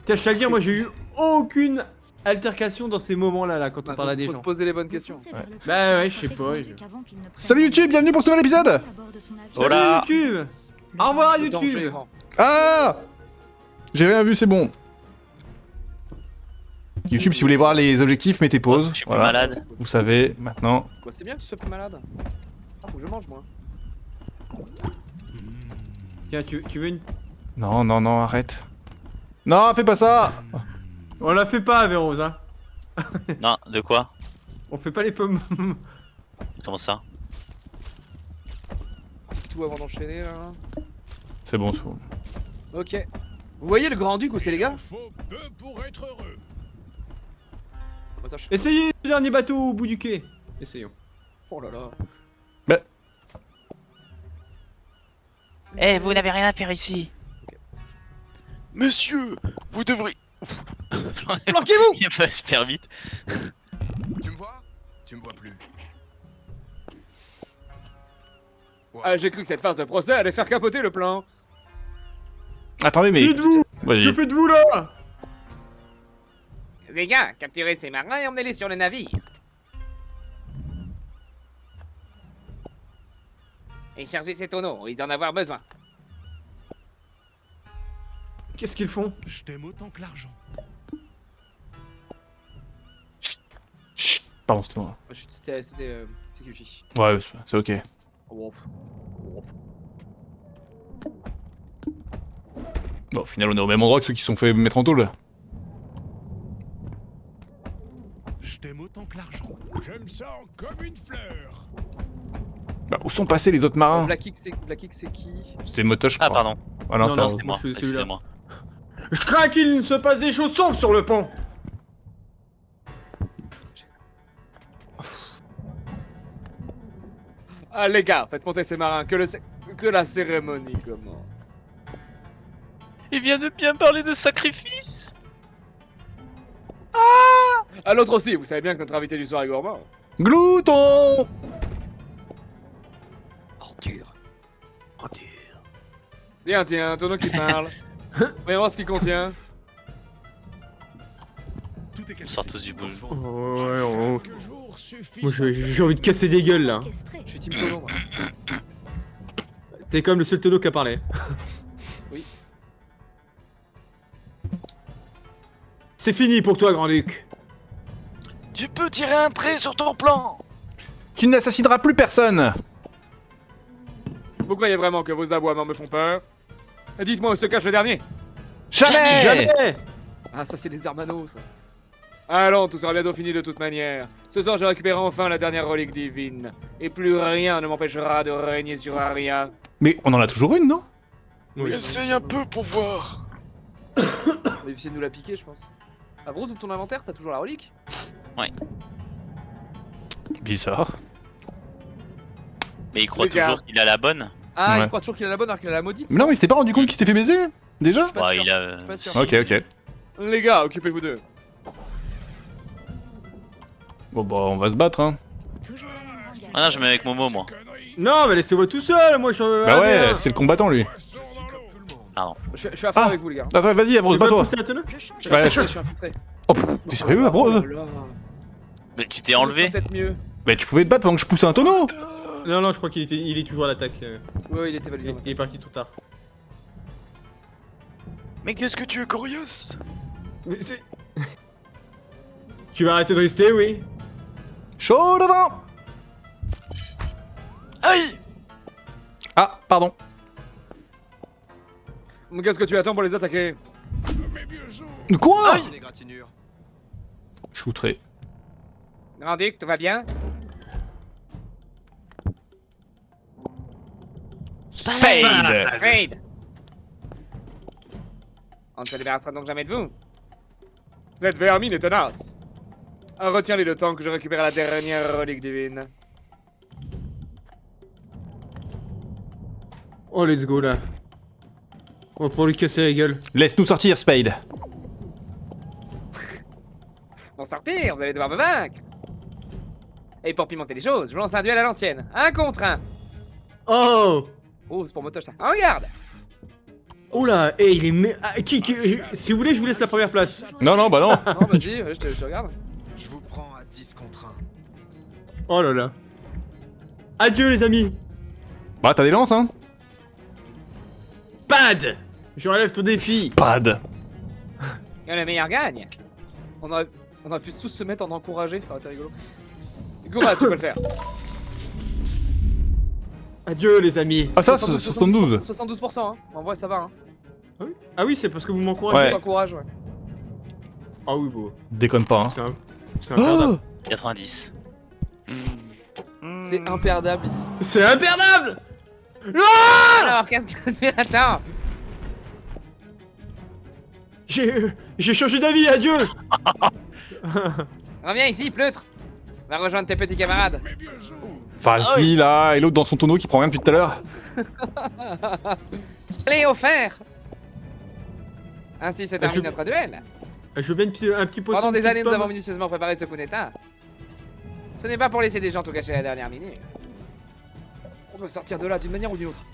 Tiens, je tiens à le dire, moi j'ai eu aucune altercation dans ces moments-là, là, quand on parle à des Faut se gens. poser les bonnes questions. Bah ouais, je sais pas. Salut YouTube, bienvenue pour ce nouvel épisode. Salut Hola. YouTube. Au revoir Le danger est YouTube. grand. Ah, j'ai rien vu, c'est bon. YouTube, si vous voulez voir les objectifs, mettez pause. Je suis plus Voilà. malade. Vous savez, maintenant. Quoi, c'est bien que tu sois plus malade. Ah, faut que je mange moi. Tiens, tu veux une... Non, non, non, arrête. Non, fais pas ça. On la fait pas, Véros, hein. Non, de quoi? On fait pas les pommes. Comment ça? Tout avant d'enchaîner là. C'est bon, c'est bon. Ok. Vous voyez le grand duc où c'est les gars? Faut peu pour être heureux. Attends, je... Essayez le dernier bateau au bout du quai. Essayons. Oh là là. Eh, vous n'avez rien à faire ici. Monsieur, vous devrez... Planquez-vous! Il va super vite. Tu me vois? Tu me vois plus. Ah, j'ai cru que cette phase de procès allait faire capoter le plan. Attendez, mais. Dites-vous, que Vas-y. faites-vous là? Les gars, capturez ces marins et emmenez-les sur le navire. Et chargez ces tonneaux, ils en avoir besoin. Qu'est-ce qu'ils font? Je t'aime autant que l'argent. Chut, pardon, c'était moi. C'était QG. Ouais, c'est ok. Oh, Bon, au final, on est au même endroit que ceux qui se sont fait mettre en tôle. Je t'aime autant que l'argent. Je me sens comme une fleur. Bah, où sont passés les autres marins? Black X c'est qui? C'est Motoche, je Ah, crois. pardon. Ah non, Non, c'est non, un- C'est moi. je suis celui-là. Excusez-moi. Je crains qu'il ne se passe des choses sombres sur le pont. Ah les gars, faites monter ces marins, que la cérémonie commence. Il vient de bien parler de sacrifice. Ah l'autre aussi, vous savez bien que notre invité du soir est gourmand. Glouton. Ordure. Tiens, un tonneau qui parle. Voyons voir ce qu'il contient. Tout est On calculé. sort tous du bout. Oh, ouais, oh. Quelques jours suffisent. Moi j'ai envie de casser des gueules là. Je suis team tonneau moi. T'es comme le seul tonneau qui a parlé. Oui. C'est fini pour toi, Grand-Duc. Tu peux tirer un trait sur ton plan. Tu n'assassineras plus personne. Vous croyez vraiment que vos aboiements me font peur? Dites-moi où se cache le dernier. Jamais. Jamais. Ah ça c'est les Hermanos ça. Allons, tout sera bientôt fini de toute manière. Ce soir je récupère enfin la dernière relique divine. Et plus rien ne m'empêchera de régner sur Aria. Mais on en a toujours une, non? Oui. Essaye un peu pour voir. On va essayer de nous la piquer je pense. Avros, ouvre ton inventaire, t'as toujours la relique? Bizarre. Mais il croit Les gars. toujours qu'il a la bonne. Ah, Ouais. il croit toujours qu'il a la bonne alors qu'il a la maudite. Mais non, mais il s'était pas rendu compte qu'il s'était fait baiser? Déjà? Je suis pas Bah, sûr. il a... Je suis pas sûr. Ok, ok. Les gars, occupez-vous d'eux. Bon, bah, on va se battre, hein. Ah non, je mets avec Momo, moi. Conneries. Non, mais laissez-moi tout seul. Moi je suis. Bah ouais, c'est le combattant, lui. Poisson dans l'eau. Je suis à fond Ah. avec vous les gars. Attends, vas-y, Avros, Tu vas bats-toi. pousser la tonneau? Ouais, Je suis infiltré. Oh, pff, t'es sérieux, Avros? Oh là là. Mais tu t'es enlevé. Peut-être mieux. Mais tu pouvais te battre pendant que je poussais un tonneau. Non, non, je crois il est toujours à l'attaque. Ouais, il était validé. Il est parti trop tard. Mais qu'est-ce que tu es coriace? Mais c'est- Tu vas arrêter de rester, oui? Chaud devant. Aïe. Ah, pardon. Mais qu'est-ce que tu attends pour les attaquer? Mes vieux os. Quoi? Aïe. Je suis outré. Grand Duc, tout va bien? Spade. Raid! On ne se débarrassera donc jamais de vous. Cette vermine est tenace. Retiens-les le temps que je récupère la dernière relique divine. Oh, let's go là. On va pour lui casser la gueule. Laisse-nous sortir, Spade. Pour sortir, vous allez devoir me vaincre. Et pour pimenter les choses, je lance un duel à l'ancienne. 1 contre 1. Oh! Oh, c'est pour motoche ça. Ah, regarde! Oula, et il est. Si vous voulez, je vous laisse la première place. Non, non, bah non. Non, vas-y, ouais, je te regarde. Je vous prends à 10 contre 1. Oh là là. Adieu, les amis. Bah, t'as des lances, hein. Pad. Je relève ton défi. Spad. Et le meilleur gagne. On aurait pu tous se mettre en encouragé, ça aurait été rigolo. Goura, tu peux le faire. Adieu, les amis. Ah, ça, c'est 72. 72%, hein. En vrai, ça va, hein. Ah oui, c'est parce que vous m'encouragez. Ouais. Je t'encourage, ouais. Ah oui, bon. Déconne pas, hein. C'est imperdable. Oh 90. C'est imperdable, il dit. C'est imperdable. Alors, qu'est-ce que tu attends? J'ai changé d'avis, adieu. Reviens ici, pleutre. Va rejoindre tes petits camarades. Vas-y, là. Et l'autre dans son tonneau qui prend rien depuis tout à l'heure. Allez, au fer. Ainsi se termine je- notre duel. Je veux bien un petit pot. Pendant des années, nous avons minutieusement préparé ce coup d'état. Ce n'est pas pour laisser des gens tout cacher à la dernière minute. On doit sortir de là d'une manière ou d'une autre.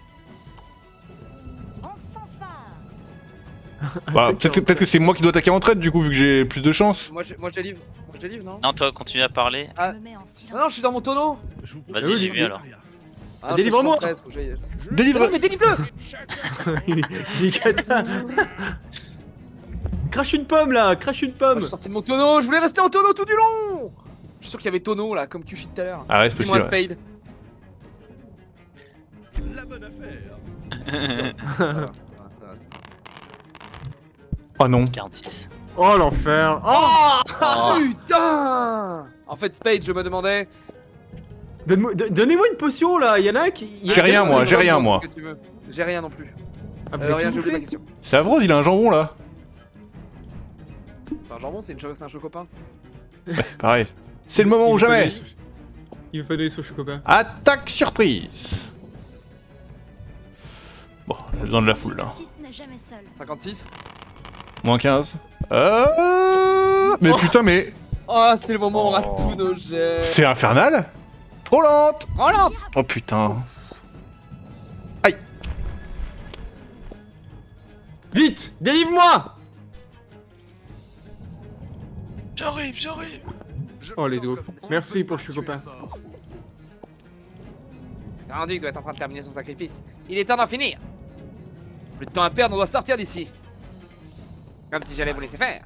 Bah, peut-être que c'est moi qui dois attaquer en traite, du coup, vu que j'ai plus de chance. Moi, je délivre. Moi, je délivre, non? Non, toi, continue à parler. Ah. Non, non, je suis dans mon tonneau. Vas-y, j'y vais alors. Ah, Délivre-moi. 73, faut que j'aille. Délivre. Non, mais délivre-le. Il est cata. Crache une pomme là, crache une Moi, pomme. je suis sorti de mon tonneau. Je voulais rester en tonneau tout du long. Je suis sûr qu'il y avait tonneau là, comme Kushi tout à l'heure. Ah ouais, c'est Dis-moi possible. Ouais. Spade. La bonne affaire. Ça va, ça va. Oh non. 46. Oh l'enfer. Oh Oh. Putain. En fait, Spade, je me demandais. Donnez-moi une potion là, y'en a qui. J'ai rien, moi, j'ai rien, moi. Ce que tu veux. J'ai rien non plus. Ah, vous avez Rien, tout j'ai oublié ma bouffé. question. C'est Avrose, il a un jambon là. Enfin, jambon, c'est un chocopain. Pareil. C'est le moment ou jamais. Il veut pas donner son chocolat. Attaque surprise. Bon, dans de la foule là. 56. Moins 15. Mais putain, mais. Oh, c'est le moment où on rate Oh. tous nos jets. C'est infernal. Trop lente. Oh là. Oh putain. Vite, délivre-moi. J'arrive, j'arrive. Oh les dos. Merci pour le chocolat. Granduc doit être en train de terminer son sacrifice. Il est temps d'en finir. Plus de temps à perdre, on doit sortir d'ici. Comme si j'allais vous laisser faire.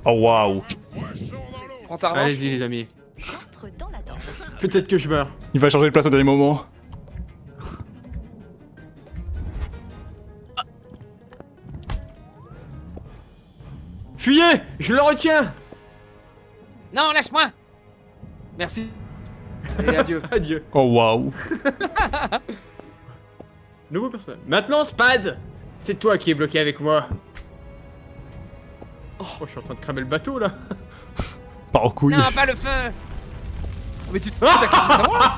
Oh waouh. Prends ta revanche. Allez-y les amis. Peut-être que je meurs. Il va changer de place au dernier moment. Fuyez, je le retiens. Non, lâche-moi. Merci. Et adieu. Adieu. Oh waouh. Nouveau personnage. Maintenant Spad, c'est toi qui es bloqué avec moi. Oh, je suis en train de cramer le bateau là. Pas en couille. Non, pas le feu. Mais tu te sacrifies à moi.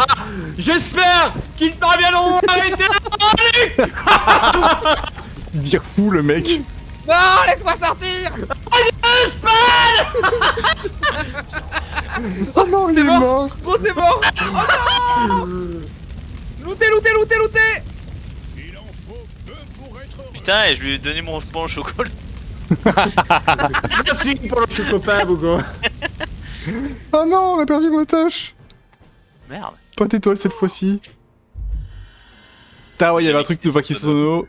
J'espère qu'ils parviendront à arrêter la Dire fou le mec. Non, laisse-moi sortir. Oh non, il est mort. Oh, t'es mort. Oh non. Looté, looté, looté, looté. Il en faut peu pour être heureux. Putain, et je lui ai donné mon pain au chocolat. Merci pour le chocolat, Bogo. Oh non, on a perdu l'otage. Merde. Pas d'étoile cette fois-ci. Putain, ouais, il y avait un truc de Vaki Sono.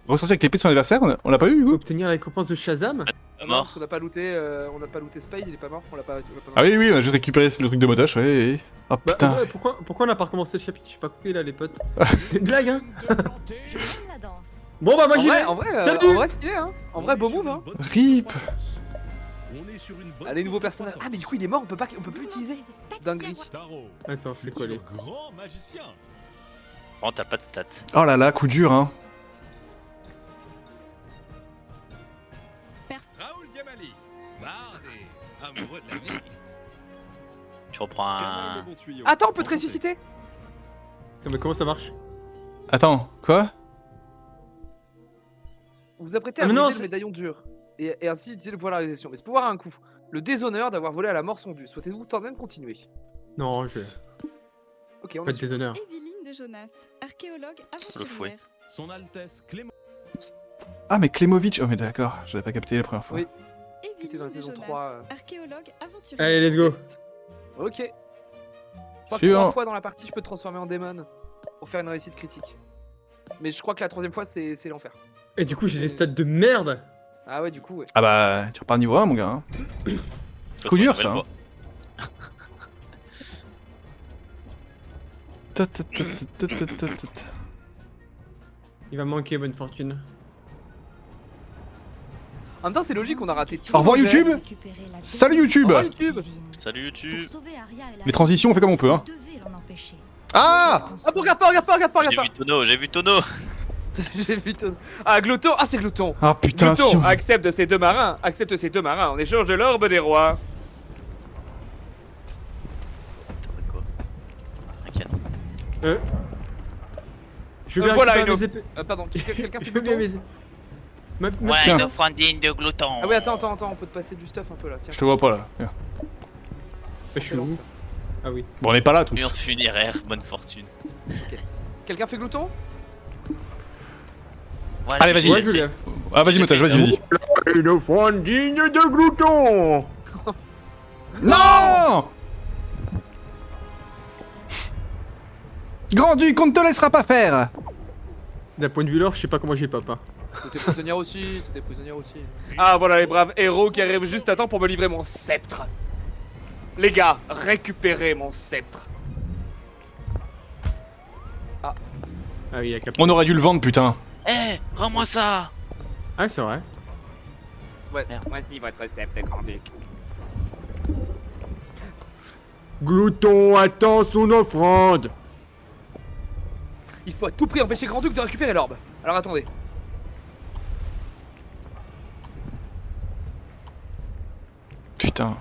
Ressortir avec l'épée de son adversaire, on l'a pas eu, Hugo? Obtenir la récompense de Shazam. Mort. Parce qu'on n'a pas looté, Spade, il est pas mort. On l'a pas. Ah oui, oui, on a juste récupéré le truc de motage, ouais. ouais. Oh Bah, putain. ouais, pourquoi on a pas recommencé le chapitre? J'ai pas compris là, les potes. C'est une blague, hein. Bon, bah, moi j'y vais. En vrai, Salut. stylé, hein. En vrai, beau move, hein. RIP. On est sur une bonne Allez, nouveau personnage. Ah, mais du coup, il est mort, on peut plus utiliser. Dinguerie. Tarot. Attends, c'est quoi les. Grand magicien. Oh, t'as pas de stats. Oh là là, coup dur, hein. Raoul Diamali. Barde et amoureux de la vie. Tu reprends Canal un. de bon tuyau. Attends, on peut te ressusciter. Attends, mais comment ça marche? Attends, quoi? Vous vous apprêtez Ah, à mais non, briser c'est- le médaillon dur. Et ainsi utiliser le pouvoir de la réalisation. Mais ce pouvoir a un coût. Le déshonneur d'avoir volé à la mort son dû. Souhaitez-vous tout de même continuer? Non, je. Ok, on Pas est de sûr. déshonneur. Évelyne de Jonas, archéologue Le fouet. aventurière. Son Altesse Clément. Ah, mais Klemovic. Oh, mais d'accord, je l'avais pas capté la première fois. Oui. Evelyne était dans la de saison Jonas, 3, archéologue aventurière. Allez, let's go. Ok. Je crois que Suivant. 3 fois dans la partie, je peux te transformer en démon pour faire une réussite critique. Mais je crois que la 3ème fois, c'est l'enfer. Et du coup, j'ai des stats de merde. Ah ouais, du coup, ouais. Ah bah, tu repars niveau 1, mon gars. Hein. Coup dur, ça. Hein. Ta, ta, ta, ta, ta, ta, ta, ta. Il va manquer bonne fortune. En même temps, c'est logique, on a raté tout. Au revoir, le jet. YouTube. Salut YouTube. Au revoir, YouTube. Salut YouTube. Les transitions, on fait comme on peut, hein. Ah. Ah, regarde pas, regarde pas, regarde pas, J'ai regarde vu Tono, j'ai vu Tono. pas. J'ai vu ton... Ah, Glouton. Ah, c'est Glouton. Ah putain, si Glouton on... accepte ces deux marins. Accepte ces deux marins en échange de l'orbe des rois. Attends, quoi? Un canon. Je veux bien voilà récupérer une mes épées. Pardon, quelqu'un Je fait veux bien Glouton. mes épées. Ma Ouais, putain. une offrande digne de Glouton. Ah oui, attends, on peut te passer du stuff un peu là. Tiens. Je te vois pas là. Viens. Je suis où? Ah oui. Bon, on est pas là tous. Ambiance funéraire, bonne fortune. Ok. Quelqu'un fait Glouton? Voilà, Allez, vas-y. Ouais, Julien. Ah, vas-y, Motage, vas-y, vas-y. Une offrande digne de Glouton. Non. Grand-Duc, on ne te laissera pas faire. D'un point de vue lore, je sais pas comment j'ai papa. T'es prisonnière aussi, t'es prisonnière aussi. Ah voilà les braves héros qui arrivent juste à temps pour me livrer mon sceptre. Les gars, récupérez mon sceptre. Ah oui, il a capté. On aurait dû le vendre, putain. Eh, rends-moi ça. Ah, c'est vrai. Ouais, Merde. voici votre sceptre, grand-duc. Glouton attend son offrande. Il faut à tout prix empêcher Grand-Duc de récupérer l'orbe. Alors attendez. Putain.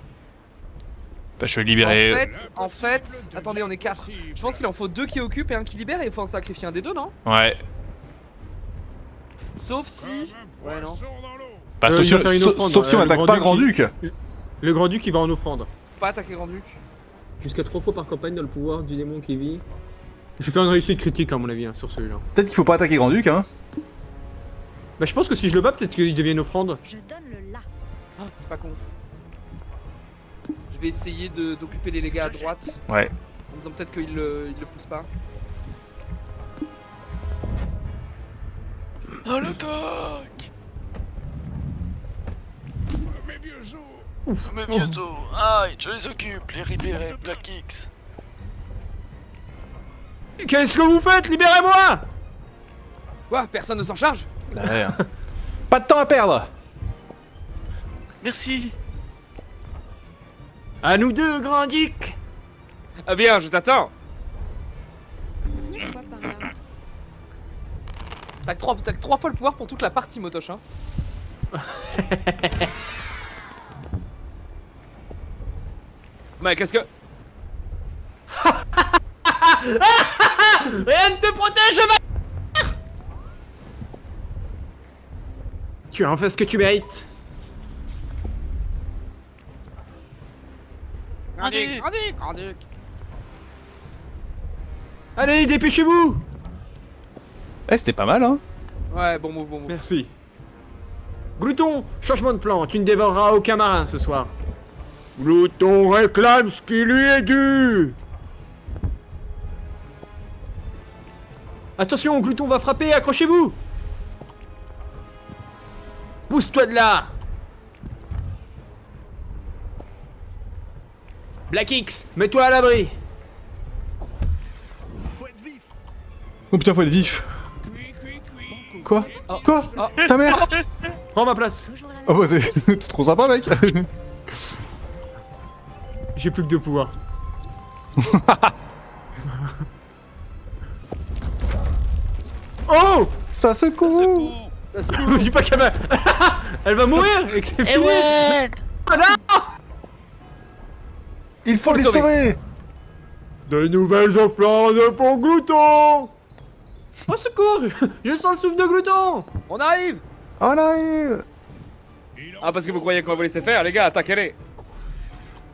Bah, je vais libérer. En fait, attendez, on est 4. Je pense qu'il en faut 2 qui occupent et un qui libère et il faut en sacrifier un des deux, non? Ouais. Sauf si... Ouais, non. Bah, il va faire une offrande, sauf si on le attaque pas Grand-Duc, Grand-Duc. Le Grand-Duc, il va en offrande. Pas attaquer Grand-Duc. Jusqu'à 3 fois par campagne dans le pouvoir du démon qui vit. Je vais faire une réussite critique à mon avis hein, sur celui-là. Peut-être qu'il faut pas attaquer Grand-Duc, hein. Bah je pense que si je le bats, peut-être qu'il devient une offrande. Je donne le là. Ah, c'est pas con. Je vais essayer d'occuper les gars à droite. Ouais. En disant peut-être qu'il le pousse pas. Oh l'attaque. Mes vieux os. Mais bientôt. Aïe, je les occupe, les libérés, Black X. Qu'est-ce que vous faites? Libérez-moi! Quoi? Personne ne s'en charge? Ouais, hein. Pas de temps à perdre. Merci. À nous deux, Grand-Duc! Ah bien, je t'attends. Il y a quoi par là? T'as que 3 fois le pouvoir pour toute la partie, Motoche, hein. Mais qu'est-ce que... Rien ne te protège, ma... Tu as enfin ce que tu mérites. Allez. Grand-Duc. Allez, dépêchez-vous! Eh, c'était pas mal, hein. Ouais, bon move, bon move. Merci. Glouton, changement de plan, tu ne dévoreras aucun marin ce soir. Glouton réclame ce qui lui est dû. Attention, Glouton va frapper, accrochez-vous. Pousse-toi de là. Black X, mets-toi à l'abri. Faut être vif. Oh putain, faut être vif. Quoi? Oh. Quoi? Oh. Ta mère? Prends ma place. Oh bah t'es trop sympa, mec. J'ai plus que 2 pouvoirs. Oh! Ça secoue. Secoue. Je dis pas qu'elle va... Elle va mourir et que c'est Eh fini. ouais. Ah non! Il faut le les sauver. sauver. De nouvelles offrandes pour Glouton! Au secours! Je sens le souffle de Glouton! On arrive. On arrive. Ah, parce que vous croyez qu'on va vous laisser faire, les gars, attaquez-les.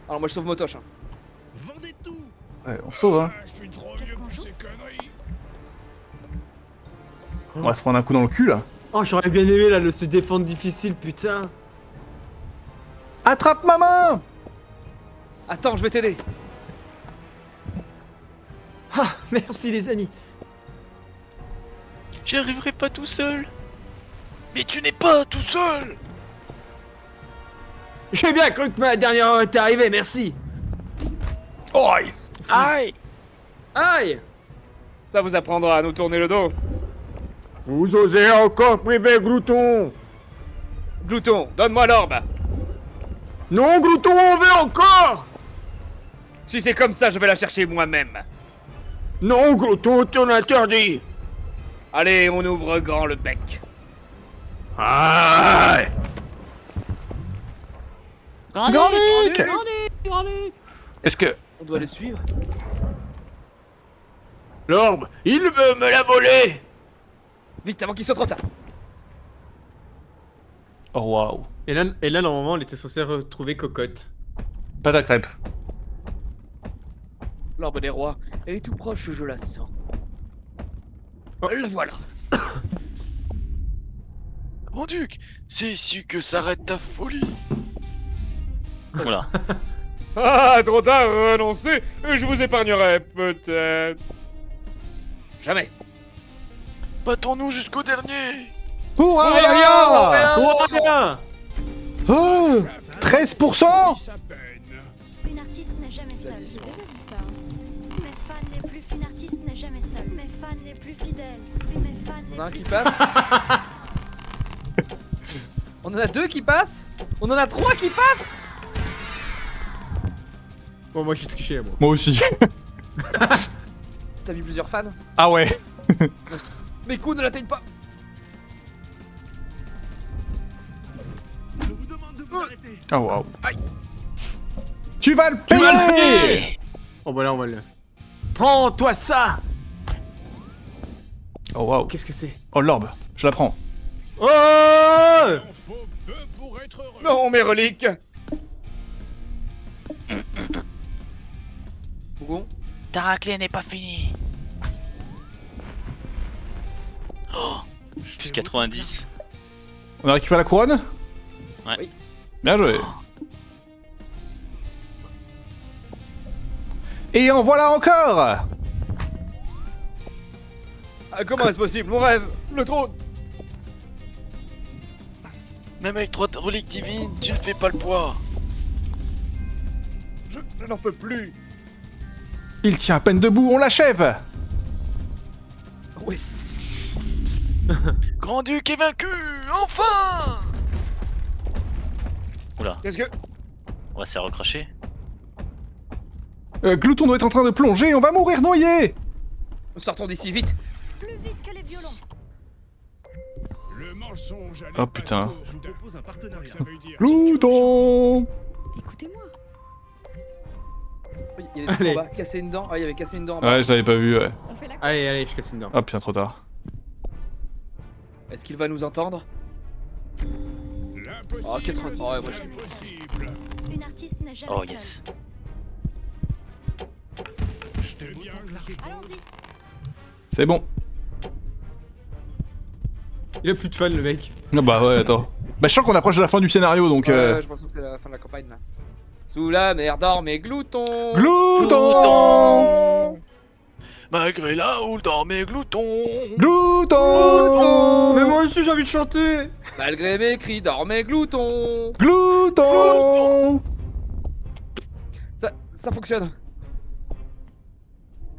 Alors moi je sauve Motoche, hein. Vendez tout. Ouais, on sauve, hein. Ah, je suis trop Qu'est-ce vieux qu'on pour joue ces conneries. On va se prendre un coup dans le cul là. Oh, j'aurais bien aimé là, le se défendre difficile, putain. Attrape ma main! Attends, je vais t'aider. Ah, merci les amis. J'y arriverai pas tout seul. Mais tu n'es pas tout seul. J'ai bien cru que ma dernière heure était arrivée, merci. Oh! Aïe. Aïe. Ça vous apprendra à nous tourner le dos. Vous osez encore priver Glouton? Glouton, donne-moi l'orbe. Non, Glouton, on veut encore. Si c'est comme ça, je vais la chercher moi-même. Non, Glouton, t'en interdit. Allez, on ouvre grand le bec. Aïe. Grandique! Est-ce que... On doit le suivre. L'orbe, il veut me la voler. Vite, avant qu'il soit trop tard. Oh waouh. Et là, normalement, elle était censée retrouver Cocotte. Pas ta crêpe. L'orbe des rois, elle est tout proche, je la sens. Oh. La voilà. Grand-Duc, c'est ici que s'arrête ta folie. Voilà. Ah, trop tard, renoncez. Je vous épargnerai, peut-être. Jamais. Battons-nous jusqu'au dernier. Pour rien, rien! Pour rien. Oh! 13%? Sa peine. Une artiste n'est jamais seule. J'ai déjà vu ça. Mes fans les plus fines artistes n'est jamais seule. Mes fans les plus fidèles. Mes fans On les a un plus qui passe. On en a deux qui passent. On en a trois qui passent. Bon, moi, je suis triché, moi. Moi aussi. T'as mis plusieurs fans. Ah ouais. Mes coups ne l'atteignent pas. Je vous demande de vous arrêter. Oh waouh. Aïe. Tu vas le Tu vas le payer! payer. Oh, bah là, on va le... Prends-toi ça. Oh waouh. Qu'est-ce que c'est? Oh l'orbe, je la prends. Oh. Il en faut peu pour être heureux. Non, mes reliques. Bougon. Ta raclée n'est pas finie. Oh, plus 90. On a récupéré la couronne? Ouais. Oui. Bien joué. Et en voilà encore! Ah, comment est-ce possible? Mon rêve, le trône. Même avec 3 reliques divines, tu ne fais pas le poids. Je n'en peux plus. Il tient à peine debout, on l'achève! Oui. Grand-Duc est vaincu, enfin. Oula, Qu'est-ce que... on va se faire recracher. Glouton doit être en train de plonger, on va mourir noyé! Sortons d'ici, vite. plus vite que les violons. Le mensonge. Oh, putain. Je vous propose un partenariat. Ça veut dire. Glouton! Écoutez-moi. Oui, il y a des trucs Allez. en bas. Casser une dent. Ah, il y avait cassé une dent en bas. Ouais, je l'avais pas vu, ouais. On fait la Allez, allez, je casse une dent. Ah putain, trop tard. Est-ce qu'il va nous entendre? L'impossible. Oh, 80. Oh, ouais, moi, je suis- impossible. Une artiste n'est jamais Oh seule. yes. Je te bien que je suis bon. Allons-y. C'est bon. Il a plus de fans, le mec. Ah bah ouais, attends. Bah je sens qu'on approche de la fin du scénario, donc Ouais, je pense que c'est la fin de la campagne là. Sous la mer dorment mes gloutons. Glouton! Malgré la houle dans mes gloutons. Glouton! Mais moi aussi, j'ai envie de chanter. Malgré mes cris dorment mes gloutons. Glouton! Ça fonctionne.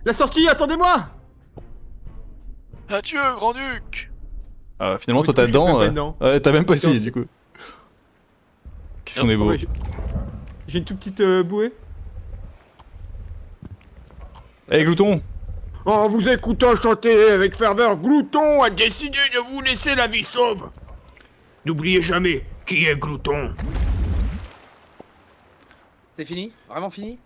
La sortie, attendez-moi. Adieu, Grand-Duc. Ah, finalement, Oui, toi t'as du coup, je dedans. peux pas dedans. Ouais, t'as même pas Attends, essayé c'est- du coup. Qu'est-ce qu'on est Oh, beau. ouais, j'ai une toute petite bouée. Eh Glouton! En vous écoutant chanter avec ferveur, Glouton a décidé de vous laisser la vie sauve. N'oubliez jamais qui est Glouton. C'est fini? Vraiment fini?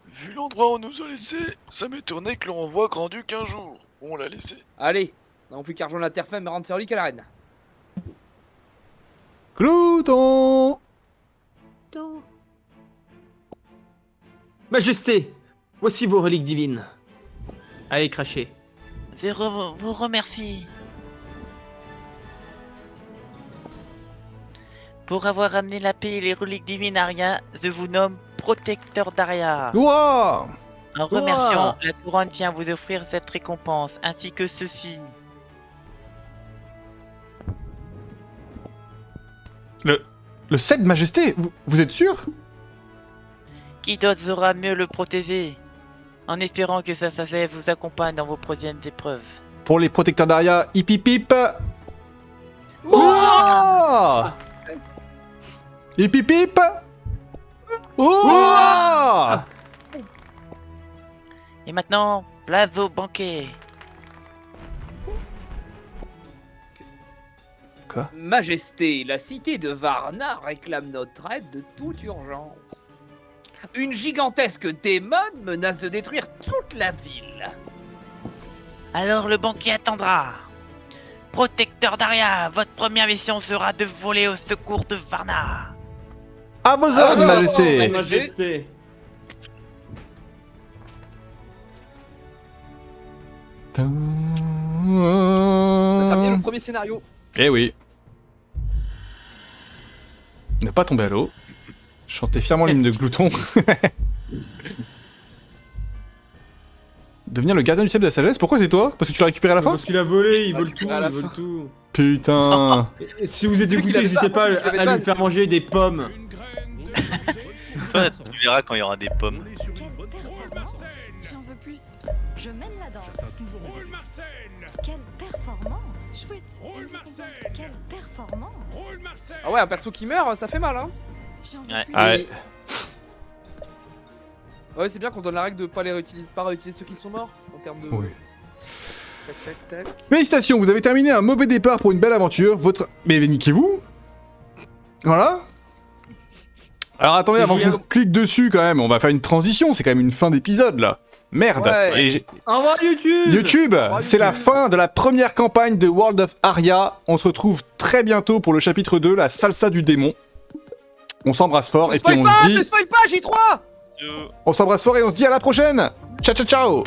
Vu l'endroit où on nous a laissé, ça m'étonnait que l'on revoie Grand-Duc un jour. Où on l'a laissé. Allez, non plus qu'à rejoindre la terre ferme et rendre ses reliques à la reine. Glouton! Majesté, voici vos reliques divines. Allez, crachez. vous remercie pour avoir amené la paix et les reliques divines Aria. Je vous nomme protecteur d'Aria. Wouah! En remerciant, la couronne vient vous offrir cette récompense, ainsi que ceci. Le Sept Majesté, vous êtes sûr? Qui d'autre saura mieux le protéger? En espérant que sa sagesse vous accompagne dans vos prochaines épreuves. Pour les protecteurs d'Aria, hip hip hip! Wouah! Hip hip hip! Wouah! Et maintenant, place au banquet. Majesté, la cité de Varna réclame notre aide de toute urgence. Une gigantesque démon menace de détruire toute la ville. Alors le banquet attendra. Protecteur d'Aria, votre première mission sera de voler au secours de Varna. À vos ordres, Majesté! Majesté. On a terminé le premier scénario. Eh oui. Ne pas tomber à l'eau. Chanter fièrement l'hymne de Glouton. Devenir le gardien du sceptre de la sagesse, pourquoi c'est toi? Parce que tu l'as récupéré à la fin? Parce qu'il a volé, il vole tout, à la il vole fin. tout. Putain. Et si vous êtes C'est lui qui dégoûté, l'avait n'hésitez pas, pas c'est lui qui l'avait à pas, lui faire c'est- manger des pommes. Une graine de vérité. Toi, tu verras quand il y aura des pommes. On est sur une Quelle bonne voie. performance. J'en veux plus. Je mène la danse. J'attends toujours Roule Marcel. Quelle performance. Chouette. Roule une récompense. Marcel. Quelle performance. Roule Marcel. Ah ouais, un perso qui meurt, ça fait mal, hein. J'en veux Ouais. plus. Ouais. Ouais, c'est bien qu'on se donne la règle de pas réutiliser ceux qui sont morts en termes de. Oui. Tac, tac, tac. Félicitations, vous avez terminé un mauvais départ pour une belle aventure. Mais niquez-vous. Voilà. Alors attendez, C'est avant génial. qu'on clique dessus quand même, on va faire une transition, c'est quand même une fin d'épisode là. Merde. Ouais. Et Au revoir YouTube. YouTube, revoir, c'est la YouTube. fin de la première campagne de World of Aria. On se retrouve très bientôt pour le chapitre 2, la salsa du démon. On s'embrasse fort et puis on se Ne dit... spoil pas, J3. On s'embrasse fort et on se dit à la prochaine. Ciao ciao ciao.